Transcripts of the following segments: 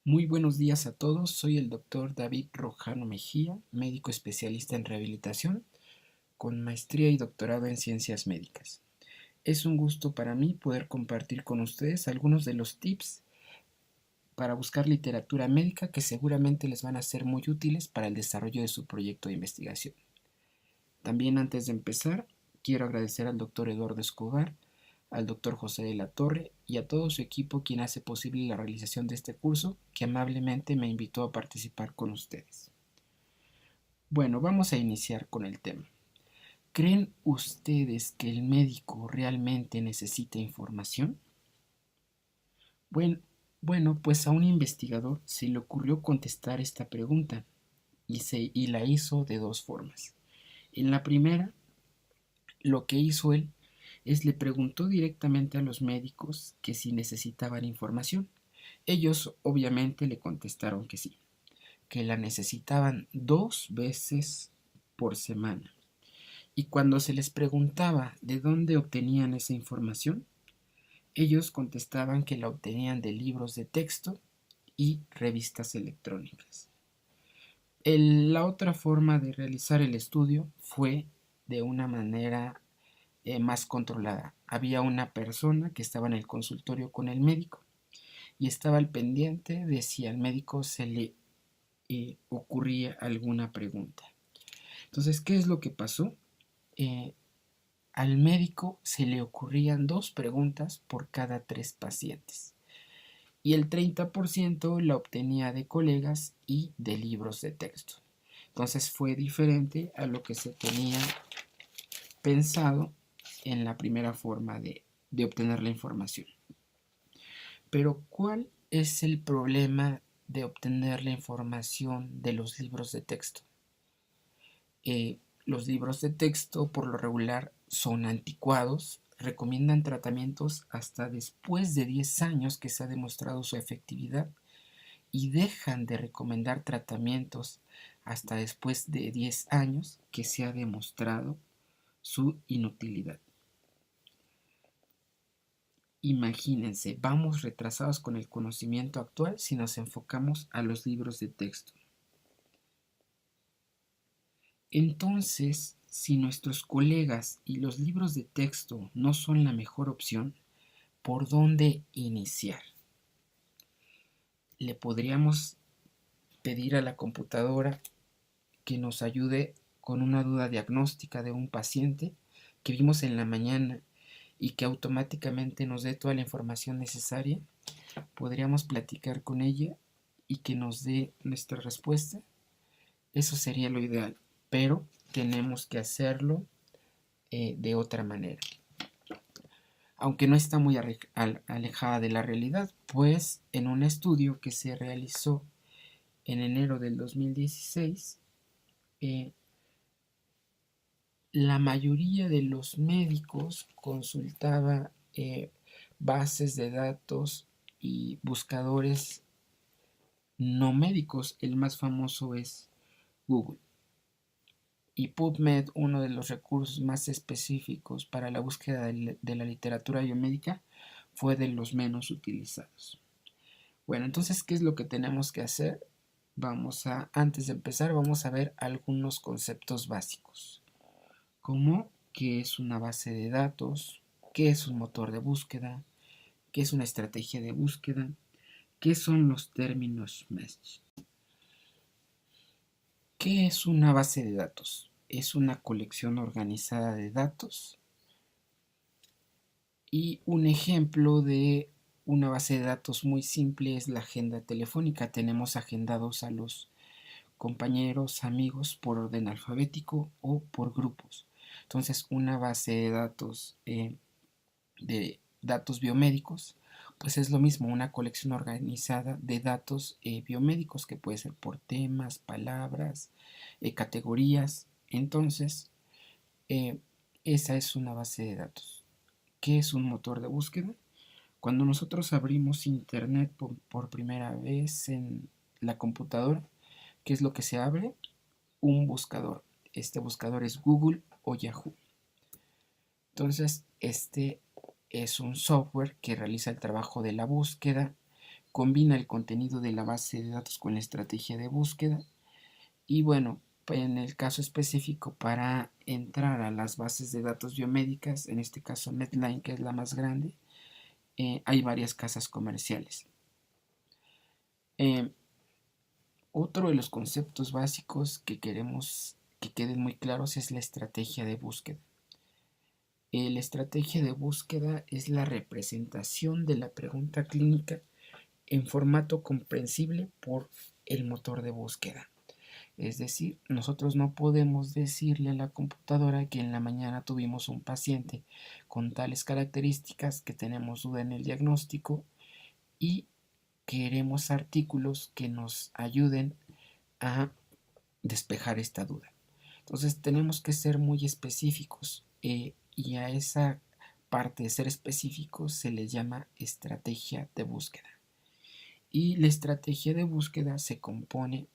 Muy buenos días a todos, soy el doctor David Rojano Mejía, médico especialista en rehabilitación, con maestría y doctorado en ciencias médicas. Es un gusto para mí poder compartir con ustedes algunos de los tips para buscar literatura médica que seguramente les van a ser muy útiles para el desarrollo de su proyecto de investigación. También antes de empezar, quiero agradecer al doctor Eduardo Escobar, al doctor José de la Torre y a todo su equipo quien hace posible la realización de este curso que amablemente me invitó a participar con ustedes. Bueno, vamos a iniciar con el tema. ¿Creen ustedes que el médico realmente necesita información? Bueno, pues a un investigador se le ocurrió contestar esta pregunta y la hizo de dos formas. En la primera, lo que hizo él es le preguntó directamente a los médicos que si necesitaban información. Ellos obviamente le contestaron que sí, que la necesitaban 2 veces por semana. Y cuando se les preguntaba de dónde obtenían esa información, ellos contestaban que la obtenían de libros de texto y revistas electrónicas. La otra forma de realizar el estudio fue de una manera más controlada. Había una persona que estaba en el consultorio con el médico y estaba al pendiente de si al médico se le ocurría alguna pregunta. Entonces, ¿qué es lo que pasó? Eh, Al médico se le ocurrían 2 preguntas por cada 3 pacientes y el 30% la obtenía de colegas y de libros de texto. Entonces fue diferente a lo que se tenía pensado en la primera forma de obtener la información. Pero ¿cuál es el problema de obtener la información de los libros de texto? Los libros de texto por lo regular son anticuados, recomiendan tratamientos hasta después de 10 años que se ha demostrado su efectividad y dejan de recomendar tratamientos hasta después de 10 años que se ha demostrado su inutilidad. Imagínense, vamos retrasados con el conocimiento actual si nos enfocamos a los libros de texto. Entonces, si nuestros colegas y los libros de texto no son la mejor opción, ¿por dónde iniciar? Le podríamos pedir a la computadora que nos ayude con una duda diagnóstica de un paciente que vimos en la mañana y que automáticamente nos dé toda la información necesaria. Podríamos platicar con ella y que nos dé nuestra respuesta. Eso sería lo ideal, pero tenemos que hacerlo de otra manera. Aunque no está muy alejada de la realidad, pues en un estudio que se realizó en enero del 2016, la mayoría de los médicos consultaba bases de datos y buscadores no médicos. El más famoso es Google. Y PubMed, uno de los recursos más específicos para la búsqueda de la literatura biomédica, fue de los menos utilizados. Bueno, entonces, ¿qué es lo que tenemos que hacer? Antes de empezar, vamos a ver algunos conceptos básicos, como qué es una base de datos, qué es un motor de búsqueda, qué es una estrategia de búsqueda, qué son los términos mesh. ¿Qué es una base de datos? Es una colección organizada de datos y un ejemplo de una base de datos muy simple es la agenda telefónica. Tenemos agendados a los compañeros, amigos por orden alfabético o por grupos. Entonces, una base de datos biomédicos, pues es lo mismo, una colección organizada de datos biomédicos que puede ser por temas, palabras, categorías. Entonces, eh, esa es una base de datos. ¿Qué es un motor de búsqueda? Cuando nosotros abrimos internet por primera vez en la computadora, ¿qué es lo que se abre? Un buscador. Este buscador es Google o Yahoo. Entonces, este es un software que realiza el trabajo de la búsqueda combina el contenido de la base de datos con la estrategia de búsqueda. Y bueno, en el caso específico, para entrar a las bases de datos biomédicas, en este caso Medline, que es la más grande, hay varias casas comerciales. Otro de los conceptos básicos que queremos que queden muy claros es la estrategia de búsqueda. La estrategia de búsqueda es la representación de la pregunta clínica en formato comprensible por el motor de búsqueda. Es decir, nosotros no podemos decirle a la computadora que en la mañana tuvimos un paciente con tales características, que tenemos duda en el diagnóstico y queremos artículos que nos ayuden a despejar esta duda. Entonces tenemos que ser muy específicos, y a esa parte de ser específicos se le llama estrategia de búsqueda. Y la estrategia de búsqueda se compone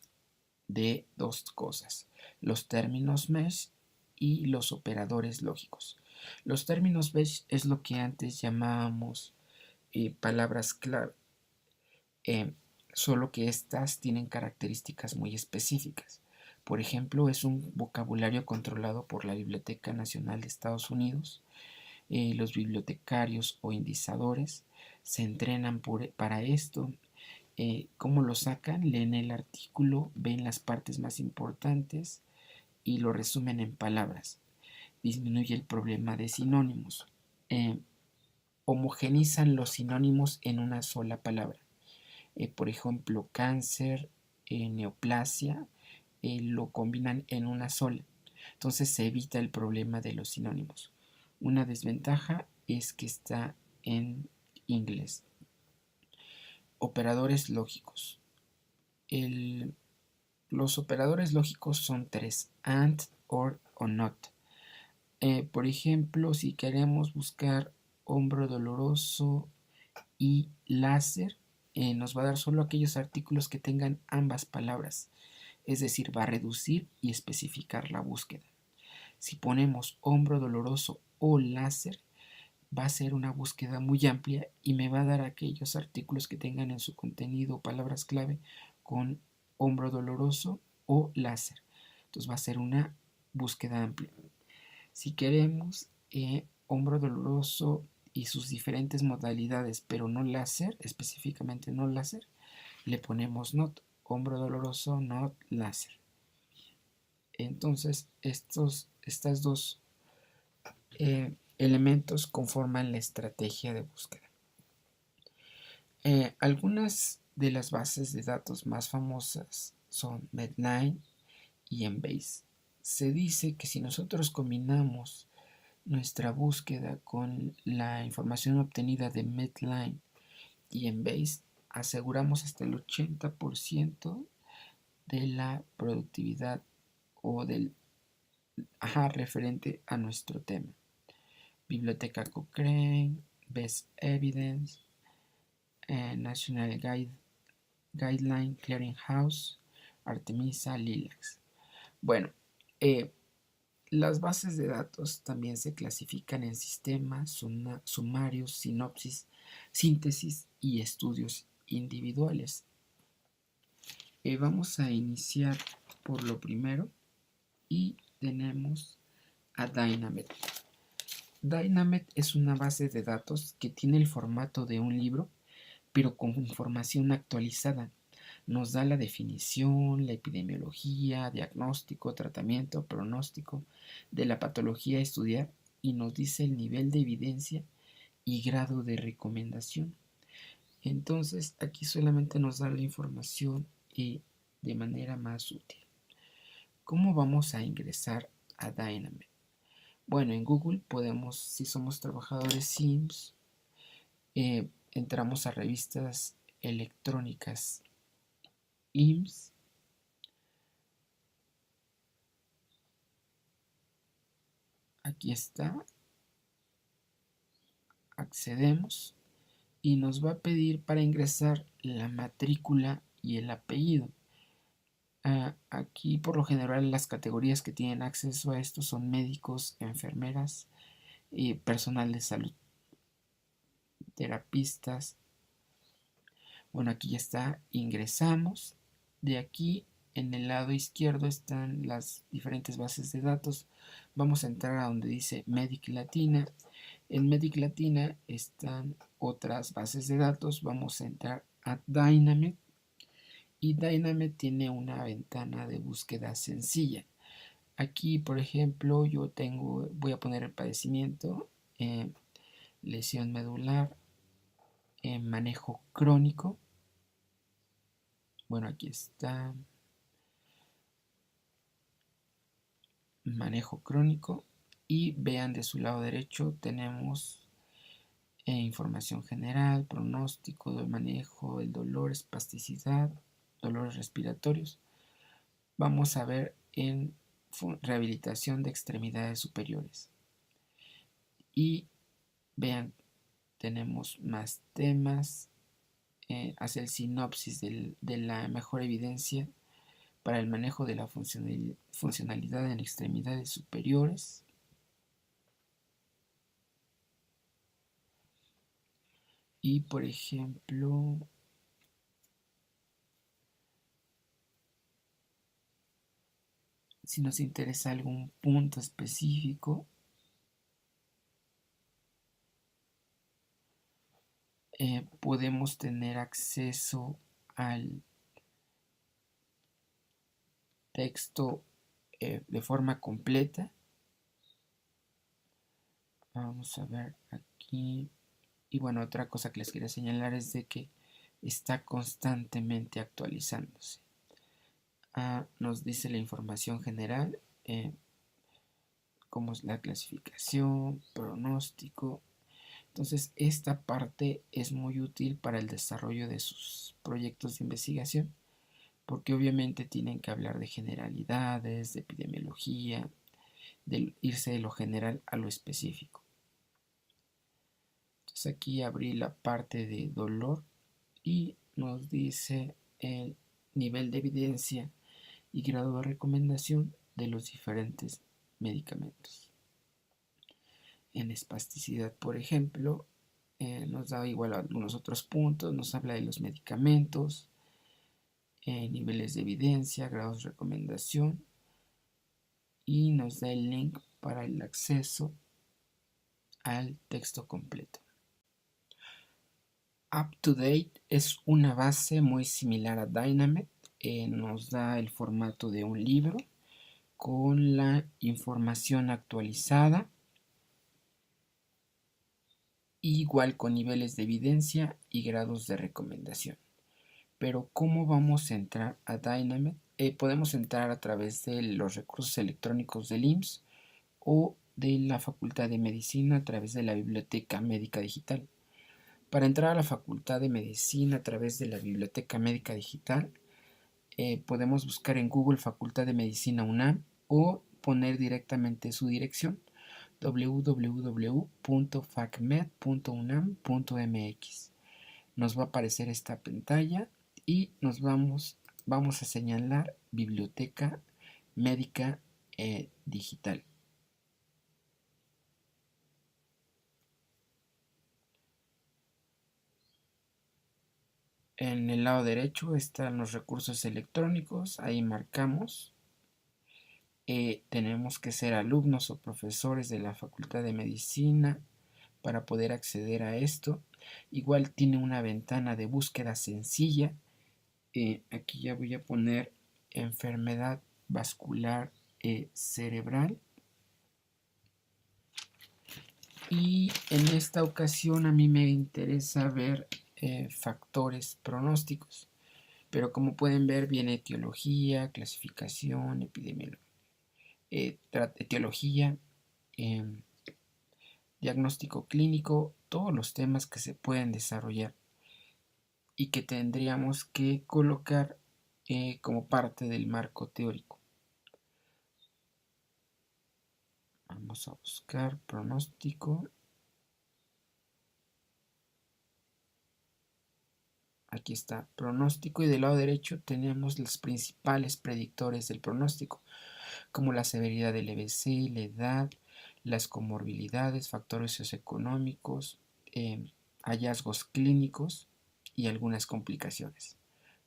de dos cosas: los términos mesh y los operadores lógicos. Los términos mesh es lo que antes llamábamos palabras clave, solo que estas tienen características muy específicas. Por ejemplo, es un vocabulario controlado por la Biblioteca Nacional de Estados Unidos. Los bibliotecarios o indizadores se entrenan para esto. ¿Cómo lo sacan? Leen el artículo, ven las partes más importantes y lo resumen en palabras. Disminuye el problema de sinónimos. Homogenizan los sinónimos en una sola palabra. Por ejemplo, cáncer, neoplasia, lo combinan en una sola. Entonces se evita el problema de los sinónimos. Una desventaja es que está en inglés. Operadores lógicos. Los operadores lógicos son tres: and, or o not. Por ejemplo, si queremos buscar hombro doloroso y láser, nos va a dar solo aquellos artículos que tengan ambas palabras, es decir, va a reducir y especificar la búsqueda. Si ponemos hombro doloroso o láser, va a ser una búsqueda muy amplia y me va a dar aquellos artículos que tengan en su contenido palabras clave con hombro doloroso o láser. Entonces va a ser una búsqueda amplia. Si queremos hombro doloroso y sus diferentes modalidades, pero no láser, específicamente no láser, le ponemos not, hombro doloroso, not láser. Entonces estas dos elementos conforman la estrategia de búsqueda. Algunas de las bases de datos más famosas son Medline y Embase. Se dice que si nosotros combinamos nuestra búsqueda con la información obtenida de Medline y Embase, aseguramos hasta el 80% de la productividad o del referente a nuestro tema. Biblioteca Cochrane, Best Evidence, National Guideline Clearinghouse, Artemisa, Lilacs. Bueno, las bases de datos también se clasifican en sistemas, sumarios, sinopsis, síntesis y estudios individuales. Vamos a iniciar por lo primero y tenemos a Dynamed. Dynamed es una base de datos que tiene el formato de un libro, pero con información actualizada. Nos da la definición, la epidemiología, diagnóstico, tratamiento, pronóstico de la patología a estudiar y nos dice el nivel de evidencia y grado de recomendación. Entonces aquí solamente nos da la información de manera más útil. ¿Cómo vamos a ingresar a Dynamed? Bueno, en Google podemos, si somos trabajadores SIMS, entramos a revistas electrónicas IMSS, aquí está, accedemos y nos va a pedir para ingresar la matrícula y el apellido. Aquí por lo general las categorías que tienen acceso a esto son médicos, enfermeras y personal de salud, terapistas. Bueno, aquí ya está, ingresamos. De aquí en el lado izquierdo están las diferentes bases de datos. Vamos a entrar a donde dice Medic Latina. En Medic Latina están otras bases de datos. Vamos a entrar a Dynamit. Y Dynamit tiene una ventana de búsqueda sencilla. Aquí, por ejemplo, voy a poner el padecimiento, lesión medular, manejo crónico. Bueno, aquí está, manejo crónico. Y vean de su lado derecho tenemos información general, pronóstico del manejo, el dolor, espasticidad, dolores respiratorios. Vamos a ver en rehabilitación de extremidades superiores. Y vean, tenemos más temas, hace el sinopsis de la mejor evidencia para el manejo de la funcionalidad en extremidades superiores. Y por ejemplo, si nos interesa algún punto específico, podemos tener acceso al texto de forma completa. Vamos a ver aquí. Y bueno, otra cosa que les quería señalar es de que está constantemente actualizándose. Nos dice la información general, como es la clasificación, pronóstico. Entonces, esta parte es muy útil para el desarrollo de sus proyectos de investigación, porque obviamente tienen que hablar de generalidades, de epidemiología, de irse de lo general a lo específico. Entonces aquí abrí la parte de dolor y nos dice el nivel de evidencia y grado de recomendación de los diferentes medicamentos. En espasticidad, por ejemplo, nos da igual algunos otros puntos, nos habla de los medicamentos, niveles de evidencia, grados de recomendación y nos da el link para el acceso al texto completo. UpToDate es una base muy similar a Dynamit, nos da el formato de un libro con la información actualizada, igual con niveles de evidencia y grados de recomendación. Pero ¿cómo vamos a entrar a Dynamit? Podemos entrar a través de los recursos electrónicos del IMSS o de la Facultad de Medicina a través de la Biblioteca Médica Digital. Para entrar a la Facultad de Medicina a través de la Biblioteca Médica Digital, podemos buscar en Google Facultad de Medicina UNAM o poner directamente su dirección www.facmed.unam.mx. Nos va a aparecer esta pantalla y vamos a señalar Biblioteca Médica Digital. En el lado derecho están los recursos electrónicos, ahí marcamos. Tenemos que ser alumnos o profesores de la Facultad de Medicina para poder acceder a esto. Igual tiene una ventana de búsqueda sencilla. Aquí ya voy a poner enfermedad vascular cerebral. Y en esta ocasión a mí me interesa ver factores pronósticos. Pero como pueden ver viene etiología, clasificación, epidemiología, etiología, diagnóstico clínico, todos los temas que se pueden desarrollar y que tendríamos que colocar como parte del marco teórico. Vamos a buscar pronóstico. Aquí está pronóstico y del lado derecho tenemos los principales predictores del pronóstico, como la severidad del EBC, la edad, las comorbilidades, factores socioeconómicos, hallazgos clínicos y algunas complicaciones.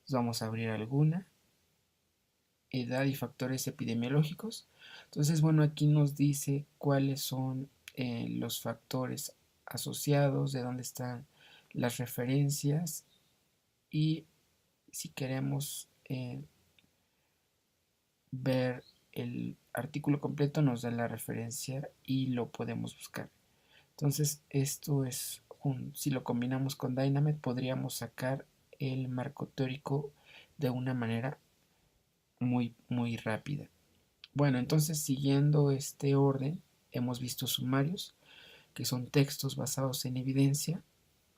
Vamos a abrir alguna. Edad y factores epidemiológicos. Entonces, bueno, aquí nos dice cuáles son los factores asociados, de dónde están las referencias y si queremos ver el artículo completo nos da la referencia y lo podemos buscar. Entonces, esto es si lo combinamos con Dynamed podríamos sacar el marco teórico de una manera muy rápida. Bueno, entonces siguiendo este orden, hemos visto sumarios, que son textos basados en evidencia,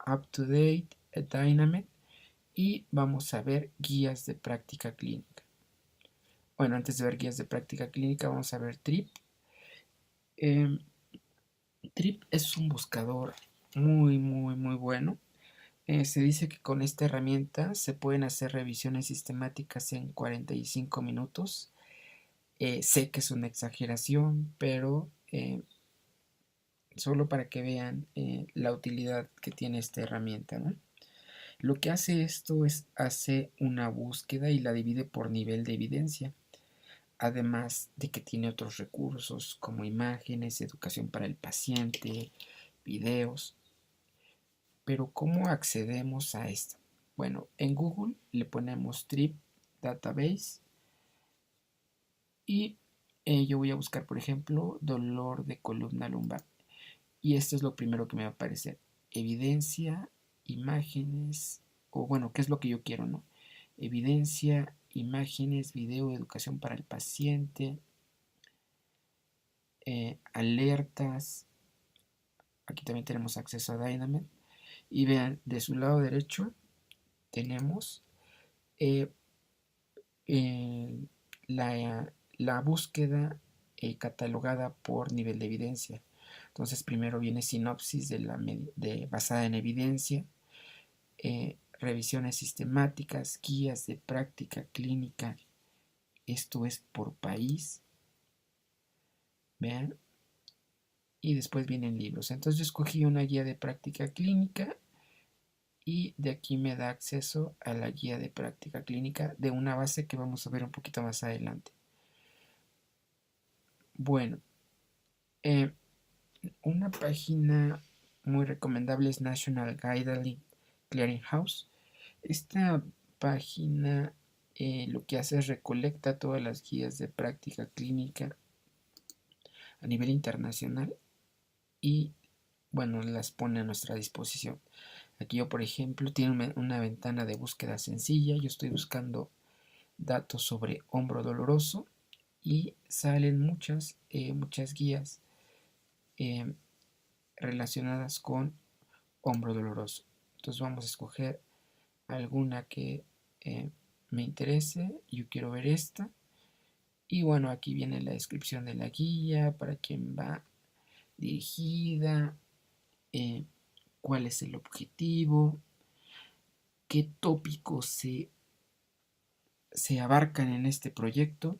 up to date, Dynamed, y vamos a ver guías de práctica clínica. Bueno, antes de ver guías de práctica clínica, vamos a ver TRIP. TRIP es un buscador muy bueno. Se dice que con esta herramienta se pueden hacer revisiones sistemáticas en 45 minutos. Sé que es una exageración, pero solo para que vean la utilidad que tiene esta herramienta, ¿no? Lo que hace esto es hace una búsqueda y la divide por nivel de evidencia, además de que tiene otros recursos como imágenes, educación para el paciente, videos. Pero ¿cómo accedemos a esto? Bueno, en Google le ponemos TRIP Database y yo voy a buscar, por ejemplo, dolor de columna lumbar. Y esto es lo primero que me va a aparecer. Evidencia, imágenes, o bueno, ¿qué es lo que yo quiero, no? Evidencia, imágenes, video, educación para el paciente, alertas. Aquí también tenemos acceso a Dynamed. Y vean, de su lado derecho tenemos eh, eh, la búsqueda catalogada por nivel de evidencia. Entonces primero viene sinopsis basada en evidencia, revisiones sistemáticas, guías de práctica clínica, esto es por país, vean, y después vienen libros. Entonces yo escogí una guía de práctica clínica y de aquí me da acceso a la guía de práctica clínica de una base que vamos a ver un poquito más adelante. Bueno, una página muy recomendable es National Guideline Clearinghouse. Esta página lo que hace es recolecta todas las guías de práctica clínica a nivel internacional y bueno, las pone a nuestra disposición. Aquí yo, por ejemplo, tiene una ventana de búsqueda sencilla. Yo estoy buscando datos sobre hombro doloroso y salen muchas guías relacionadas con hombro doloroso. Entonces vamos a escoger alguna que me interese. Yo quiero ver esta. Y bueno, aquí viene la descripción de la guía, para quién va dirigida, cuál es el objetivo, qué tópicos se abarcan en este proyecto.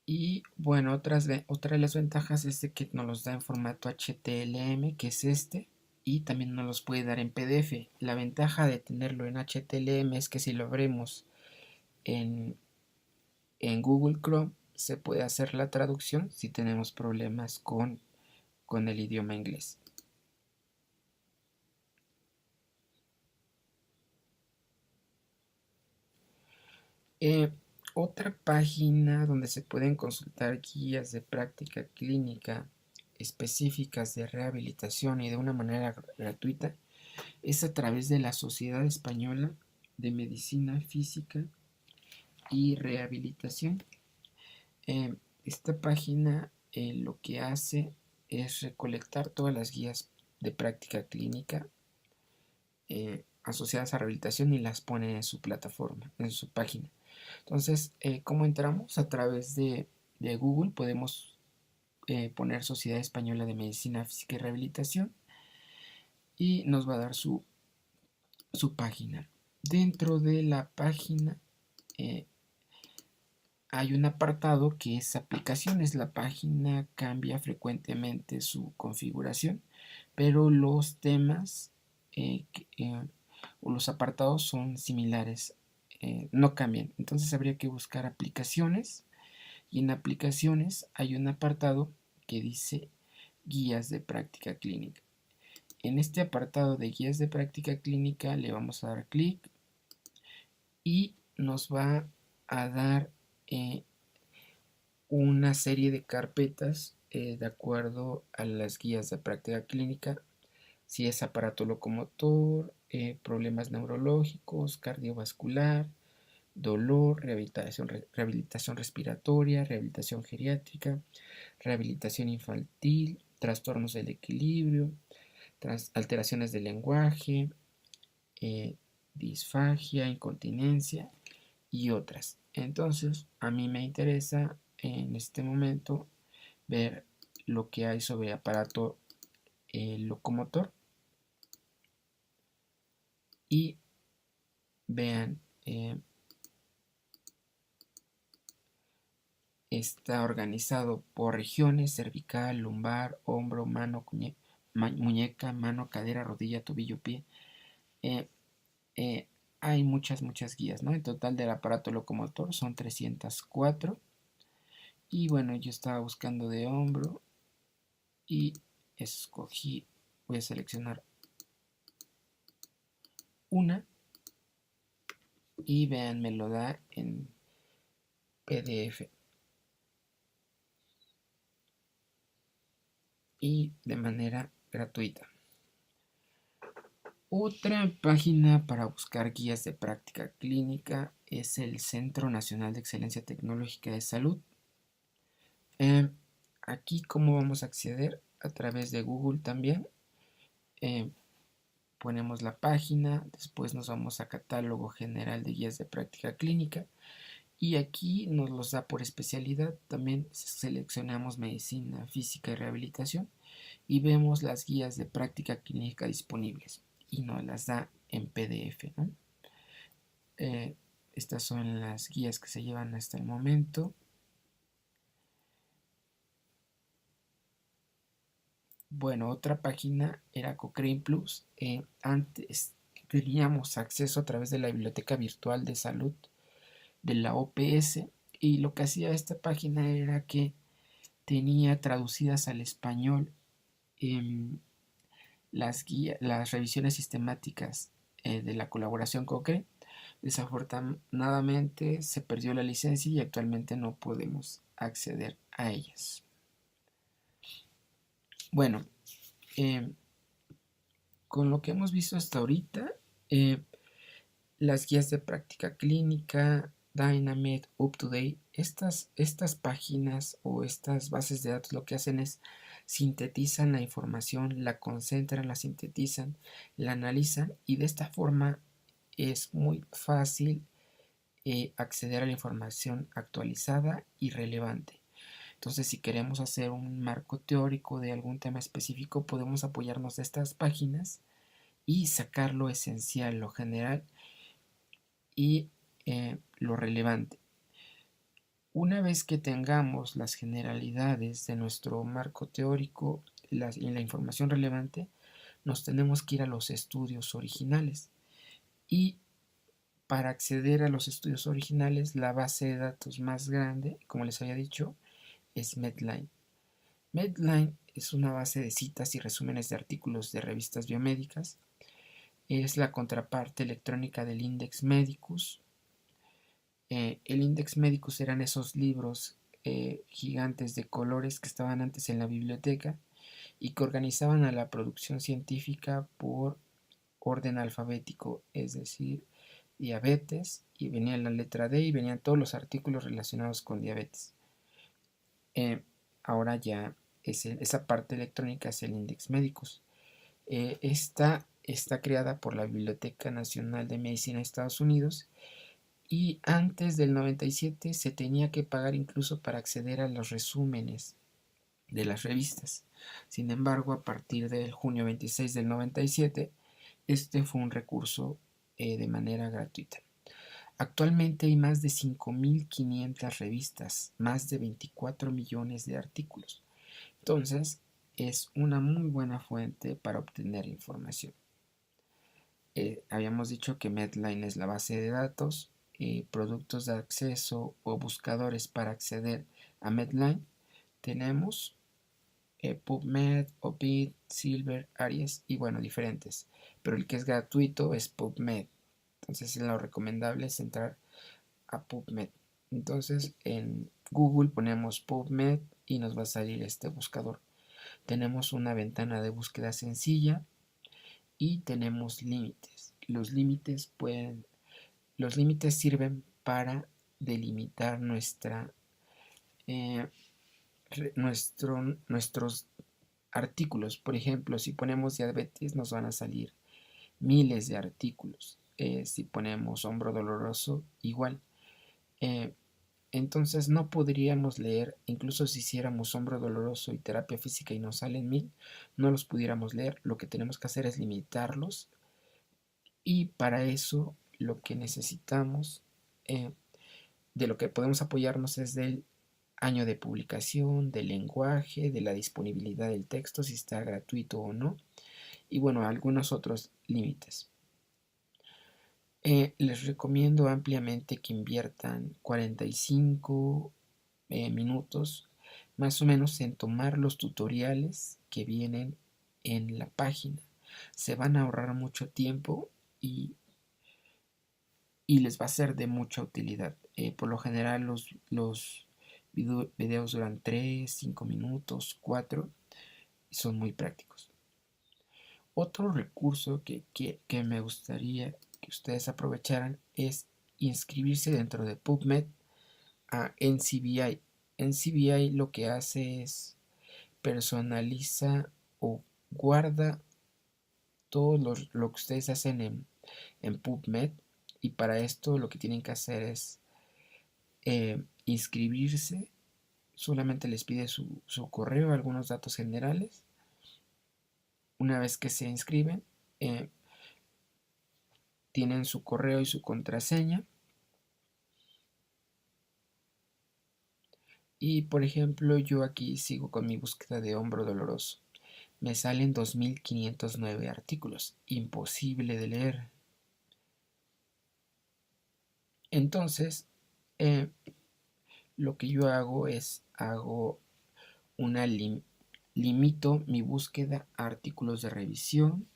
Y bueno, otra de las ventajas es de que nos los da en formato HTML, que es este, y también nos los puede dar en PDF. La ventaja de tenerlo en HTML es que si lo abrimos en Google Chrome se puede hacer la traducción si tenemos problemas con el idioma inglés. Otra página donde se pueden consultar guías de práctica clínica específicas de rehabilitación y de una manera gratuita es a través de la Sociedad Española de Medicina Física y Rehabilitación. Esta página lo que hace es recolectar todas las guías de práctica clínica asociadas a rehabilitación y las pone en su plataforma, en su página. Entonces, ¿cómo entramos? A través de Google podemos poner Sociedad Española de Medicina Física y Rehabilitación y nos va a dar su página. Dentro de la página hay un apartado que es aplicaciones. La página cambia frecuentemente su configuración, pero los temas o los apartados son similares, no cambian. Entonces habría que buscar aplicaciones, y en aplicaciones hay un apartado que dice guías de práctica clínica. En este apartado de guías de práctica clínica le vamos a dar clic y nos va a dar una serie de carpetas de acuerdo a las guías de práctica clínica, si es aparato locomotor, problemas neurológicos, cardiovascular, dolor, rehabilitación respiratoria, rehabilitación geriátrica, rehabilitación infantil, trastornos del equilibrio, alteraciones del lenguaje, eh, disfagia, incontinencia y otras. Entonces, a mí me interesa en este momento ver lo que hay sobre aparato locomotor, y vean, está organizado por regiones: cervical, lumbar, hombro, mano, muñeca, mano, cadera, rodilla, tobillo, pie. Eh, eh, Hay muchas guías, ¿no? En total del aparato locomotor son 304. Y bueno, yo estaba buscando de hombro y escogí, voy a seleccionar una, y vean, me lo da en PDF y de manera gratuita. Otra página para buscar guías de práctica clínica es el Centro Nacional de Excelencia Tecnológica de Salud. Eh, Aquí, ¿cómo vamos a acceder? A través de Google también. Eh, Ponemos la página, después nos vamos a Catálogo General de Guías de Práctica Clínica, y aquí nos los da por especialidad. También seleccionamos medicina, física y rehabilitación y vemos las guías de práctica clínica disponibles y nos las da en PDF, ¿no? Estas son las guías que se llevan hasta el momento. Bueno, otra página era Cochrane Plus. Antes teníamos acceso a través de la Biblioteca Virtual de Salud de la OPS, y lo que hacía esta página era que tenía traducidas al español las revisiones sistemáticas de la colaboración Cochrane. Desafortunadamente se perdió la licencia y actualmente no podemos acceder a ellas. Bueno, con lo que hemos visto hasta ahorita, las guías de práctica clínica, Dynamed, UpToDate, estas páginas o estas bases de datos lo que hacen es sintetizan la información, la concentran, la sintetizan, la analizan, y de esta forma es muy fácil acceder a la información actualizada y relevante. Entonces, si queremos hacer un marco teórico de algún tema específico, podemos apoyarnos de estas páginas y sacar lo esencial, lo general y lo relevante. Una vez que tengamos las generalidades de nuestro marco teórico y la información relevante, nos tenemos que ir a los estudios originales. Y para acceder a los estudios originales, la base de datos más grande, como les había dicho, es Medline. Medline es una base de citas y resúmenes de artículos de revistas biomédicas. Es la contraparte electrónica del Index Medicus. El Index Medicus eran esos libros gigantes de colores que estaban antes en la biblioteca y que organizaban a la producción científica por orden alfabético, es decir, diabetes, y venía la letra D y venían todos los artículos relacionados con diabetes. Ahora ya esa parte electrónica es el Index Medicus. Esta está creada por la Biblioteca Nacional de Medicina de Estados Unidos, y antes del 97 se tenía que pagar incluso para acceder a los resúmenes de las revistas. Sin embargo, a partir del junio 26 del 97, este fue un recurso de manera gratuita. Actualmente hay más de 5.500 revistas, más de 24 millones de artículos. Entonces, es una muy buena fuente para obtener información. Habíamos dicho que Medline es la base de datos, productos de acceso o buscadores para acceder a Medline. Tenemos PubMed, Opid, Silver, Aries y bueno, diferentes. Pero el que es gratuito es PubMed. Entonces lo recomendable es entrar a PubMed. Entonces en Google ponemos PubMed y nos va a salir este buscador. Tenemos una ventana de búsqueda sencilla y tenemos límites. Los límites sirven para delimitar eh, nuestros artículos. Por ejemplo, si ponemos diabetes nos van a salir miles de artículos. Si ponemos hombro doloroso, igual. Eh, entonces no podríamos leer, incluso si hiciéramos hombro doloroso y terapia física y nos salen 1000, no los pudiéramos leer. Lo que tenemos que hacer es limitarlos y para eso lo que necesitamos, de lo que podemos apoyarnos es del año de publicación, del lenguaje, de la disponibilidad del texto, si está gratuito o no, y bueno, algunos otros límites. Les recomiendo ampliamente que inviertan 45 minutos más o menos en tomar los tutoriales que vienen en la página. Se van a ahorrar mucho tiempo y les va a ser de mucha utilidad. Por lo general los videos duran 3, 5 minutos, 4 y son muy prácticos. Otro recurso que me gustaría que ustedes aprovecharan es inscribirse dentro de PubMed a NCBI. NCBI lo que hace es personaliza o guarda todo lo que ustedes hacen en PubMed, y para esto lo que tienen que hacer es inscribirse. Solamente les pide su correo, algunos datos generales. Una vez que se inscriben, tienen su correo y su contraseña. Y por ejemplo, yo aquí sigo con mi búsqueda de hombro doloroso. Me salen 2509 artículos. Imposible de leer. Entonces, lo que yo hago es limito mi búsqueda a artículos de revisión,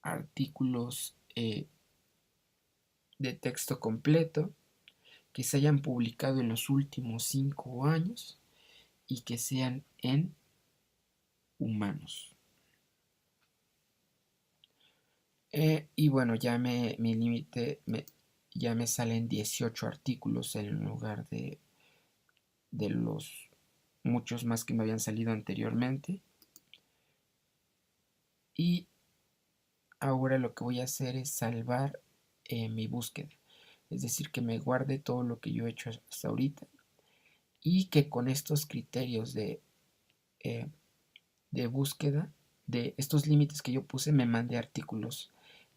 artículos de texto completo que se hayan publicado en los últimos 5 años y que sean en humanos. Y bueno, ya mi límite, ya me salen 18 artículos en lugar de los muchos más que me habían salido anteriormente. Y ahora lo que voy a hacer es salvar mi búsqueda. Es decir, que me guarde todo lo que yo he hecho hasta ahorita y que con estos criterios de búsqueda, de estos límites que yo puse, me mande artículos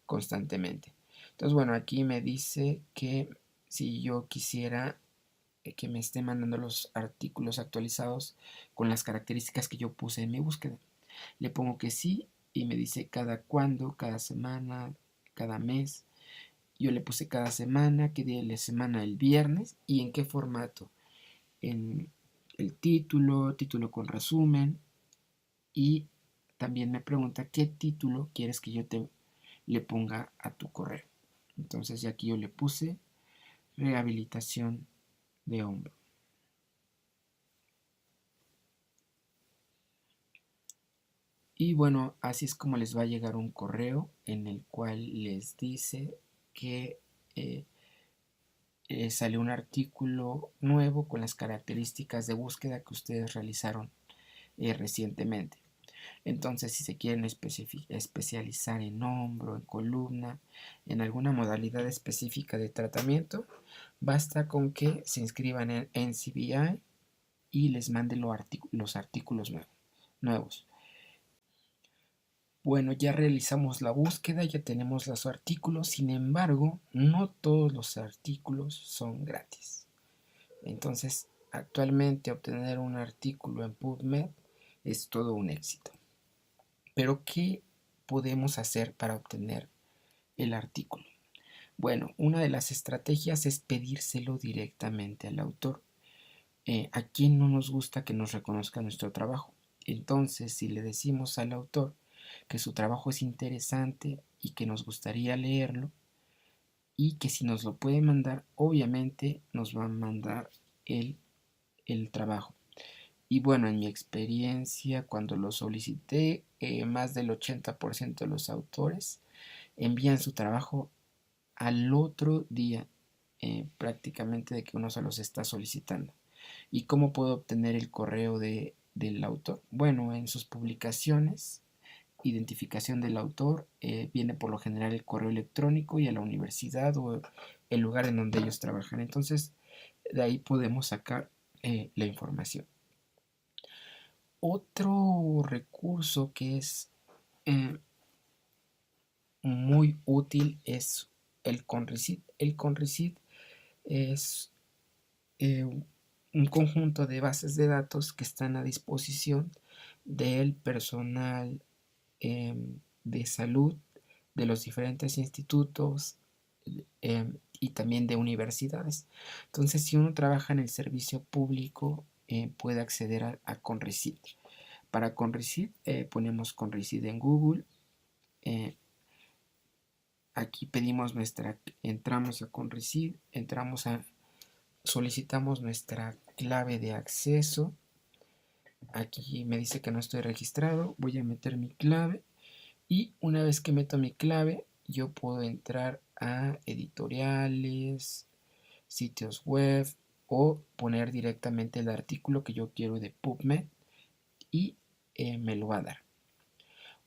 constantemente. Entonces, bueno, aquí me dice que si yo quisiera que me esté mandando los artículos actualizados con las características que yo puse en mi búsqueda. Le pongo que sí y me dice cada cuándo, cada semana, cada mes. Yo le puse cada semana, qué día de la semana, el viernes, y en qué formato. En el título con resumen, y también me pregunta qué título quieres que yo le ponga a tu correo. Entonces ya aquí yo le puse rehabilitación de hombro. Y bueno, así es como les va a llegar un correo en el cual les dice que sale un artículo nuevo con las características de búsqueda que ustedes realizaron recientemente. Entonces, si se quieren especializar en hombro, en columna, en alguna modalidad específica de tratamiento, basta con que se inscriban en NCBI y les mande los artículos nuevos. Bueno, ya realizamos la búsqueda, ya tenemos los artículos, sin embargo, no todos los artículos son gratis. Entonces, actualmente obtener un artículo en PubMed es todo un éxito. Pero, ¿qué podemos hacer para obtener el artículo? Bueno, una de las estrategias es pedírselo directamente al autor. ¿A quién no nos gusta que nos reconozca nuestro trabajo? Entonces, si le decimos al autor que su trabajo es interesante y que nos gustaría leerlo y que si nos lo puede mandar, obviamente nos va a mandar el trabajo. Y bueno, en mi experiencia, cuando lo solicité, más del 80% de los autores envían su trabajo al otro día, prácticamente de que uno se los está solicitando. ¿Y cómo puedo obtener el correo del autor? Bueno, en sus publicaciones, identificación del autor, viene por lo general el correo electrónico y a la universidad o el lugar en donde ellos trabajan. Entonces, de ahí podemos sacar la información. Otro recurso que es eh, muy útil es el Conrecit. El Conrecit es un conjunto de bases de datos que están a disposición del personal de salud de los diferentes institutos y también de universidades. Entonces, si uno trabaja en el servicio público, puede acceder a Conrecit. Para Conrecit ponemos Conrecit en Google. eh, Aquí pedimos entramos a Conrecit, solicitamos nuestra clave de acceso. Aquí me dice que no estoy registrado, voy a meter mi clave y una vez que meto mi clave, yo puedo entrar a editoriales, sitios web o poner directamente el artículo que yo quiero de PubMed y me lo va a dar.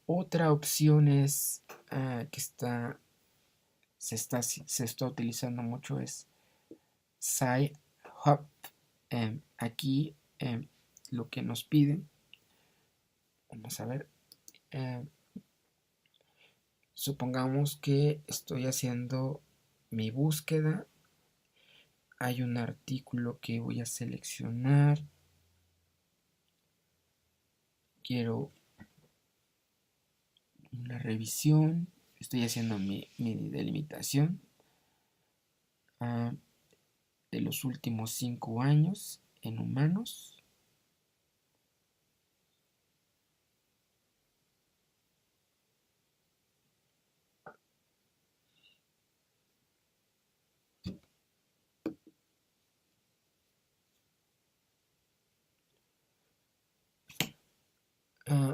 Otra opción es que se está utilizando mucho es Sci-Hub. Aquí lo que nos piden, vamos a ver, eh, supongamos que estoy haciendo mi búsqueda, hay un artículo que voy a seleccionar, quiero una revisión, estoy haciendo mi delimitación de los últimos 5 años en humanos.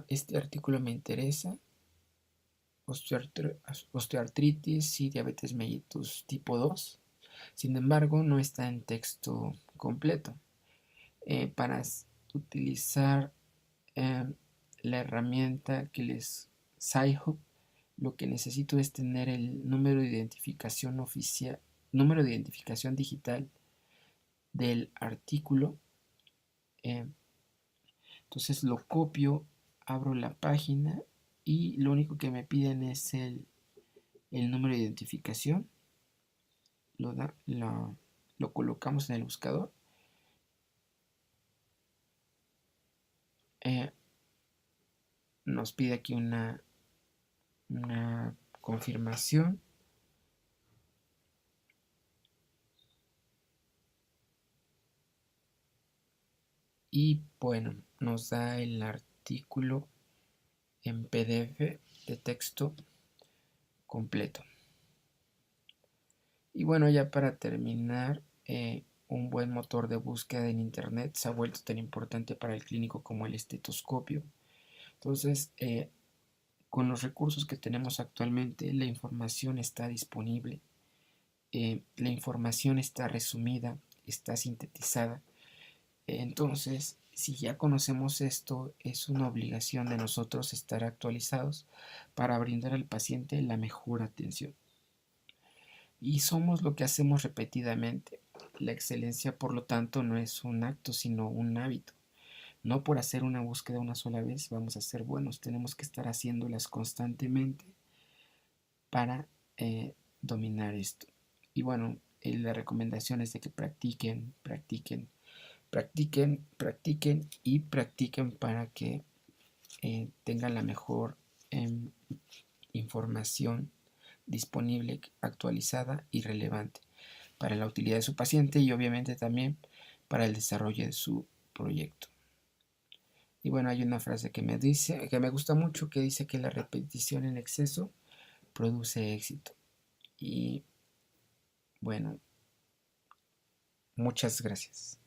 Este artículo me interesa, osteoartritis y diabetes mellitus tipo 2. Sin embargo, no está en texto completo. Para utilizar eh, la herramienta que les Sci-Hub, lo que necesito es tener el número de identificación oficial, número de identificación digital del artículo. Eh, entonces lo copio, abro la página y lo único que me piden es el número de identificación. Lo colocamos en el buscador. Eh, Nos pide aquí una confirmación. Y bueno, nos da el artículo en PDF de texto completo. Y bueno, ya para terminar, un buen motor de búsqueda en internet se ha vuelto tan importante para el clínico como el estetoscopio. Entonces, con los recursos que tenemos actualmente, la información está disponible, la información está resumida, está sintetizada. Entonces, si ya conocemos esto, es una obligación de nosotros estar actualizados para brindar al paciente la mejor atención. Y somos lo que hacemos repetidamente. La excelencia, por lo tanto, no es un acto, sino un hábito. No por hacer una búsqueda una sola vez vamos a ser buenos, tenemos que estar haciéndolas constantemente para dominar esto. Y bueno, la recomendación es de que practiquen, practiquen, practiquen, practiquen y practiquen para que tengan la mejor información disponible, actualizada y relevante para la utilidad de su paciente y obviamente también para el desarrollo de su proyecto. Y bueno, hay una frase que me dice, que me gusta mucho, que dice que la repetición en exceso produce éxito. Y bueno, muchas gracias.